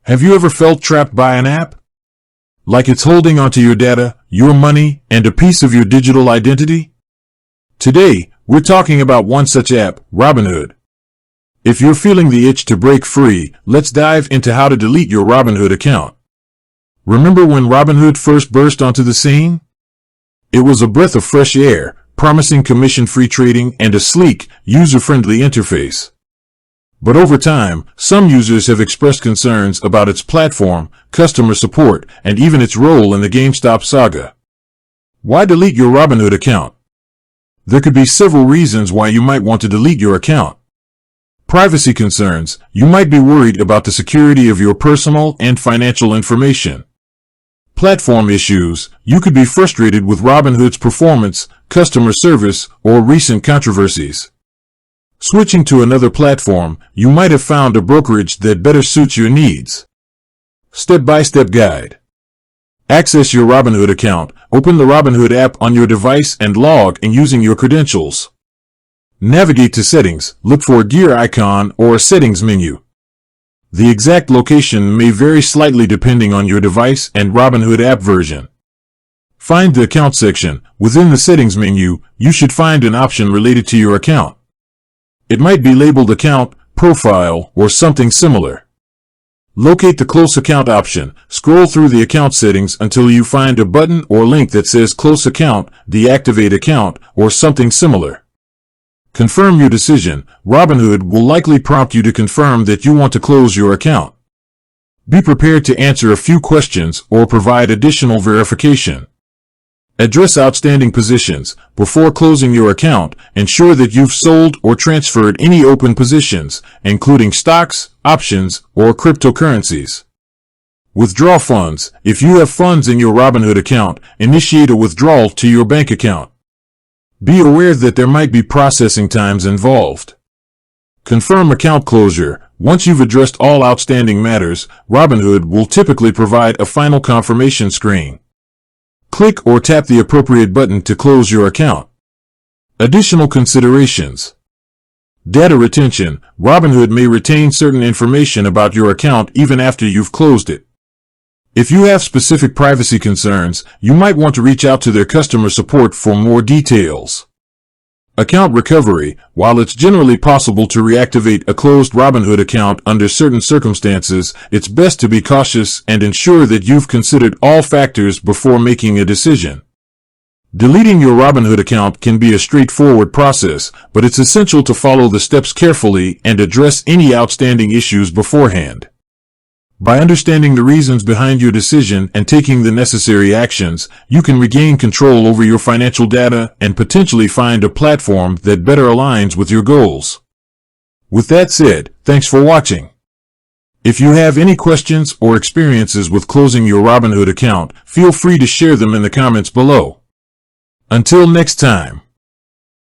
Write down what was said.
Have you ever felt trapped by an app? Like it's holding onto your data, your money, and a piece of your digital identity? Today, we're talking about one such app, Robinhood. If you're feeling the itch to break free, let's dive into how to delete your Robinhood account. Remember when Robinhood first burst onto the scene? It was a breath of fresh air, promising commission-free trading and a sleek, user-friendly interface. But over time, some users have expressed concerns about its platform, customer support, and even its role in the GameStop saga. Why delete your Robinhood account? There could be several reasons why you might want to delete your account. Privacy concerns. You might be worried about the security of your personal and financial information. Platform issues. You could be frustrated with Robinhood's performance, customer service, or recent controversies. Switching to another platform, you might have found a brokerage that better suits your needs. Step-by-step guide. Access your Robinhood account. Open the Robinhood app on your device and log in using your credentials. Navigate to Settings. Look for a gear icon or a settings menu. The exact location may vary slightly depending on your device and Robinhood app version. Find the Account section. Within the Settings menu, you should find an option related to your account. It might be labeled Account, Profile, or something similar. Locate the Close Account option. Scroll through the account settings until you find a button or link that says Close Account, Deactivate Account, or something similar. Confirm your decision. Robinhood will likely prompt you to confirm that you want to close your account. Be prepared to answer a few questions or provide additional verification. Address outstanding positions. Before closing your account, ensure that you've sold or transferred any open positions, including stocks, options, or cryptocurrencies. Withdraw funds. If you have funds in your Robinhood account, initiate a withdrawal to your bank account. Be aware that there might be processing times involved. Confirm account closure. Once you've addressed all outstanding matters, Robinhood will typically provide a final confirmation screen. Click or tap the appropriate button to close your account. Additional considerations. Data retention. Robinhood may retain certain information about your account even after you've closed it. If you have specific privacy concerns, you might want to reach out to their customer support for more details. Account recovery. While it's generally possible to reactivate a closed Robinhood account under certain circumstances, it's best to be cautious and ensure that you've considered all factors before making a decision. Deleting your Robinhood account can be a straightforward process, but it's essential to follow the steps carefully and address any outstanding issues beforehand. By understanding the reasons behind your decision and taking the necessary actions, you can regain control over your financial data and potentially find a platform that better aligns with your goals. With that said, thanks for watching. If you have any questions or experiences with closing your Robinhood account, feel free to share them in the comments below. Until next time.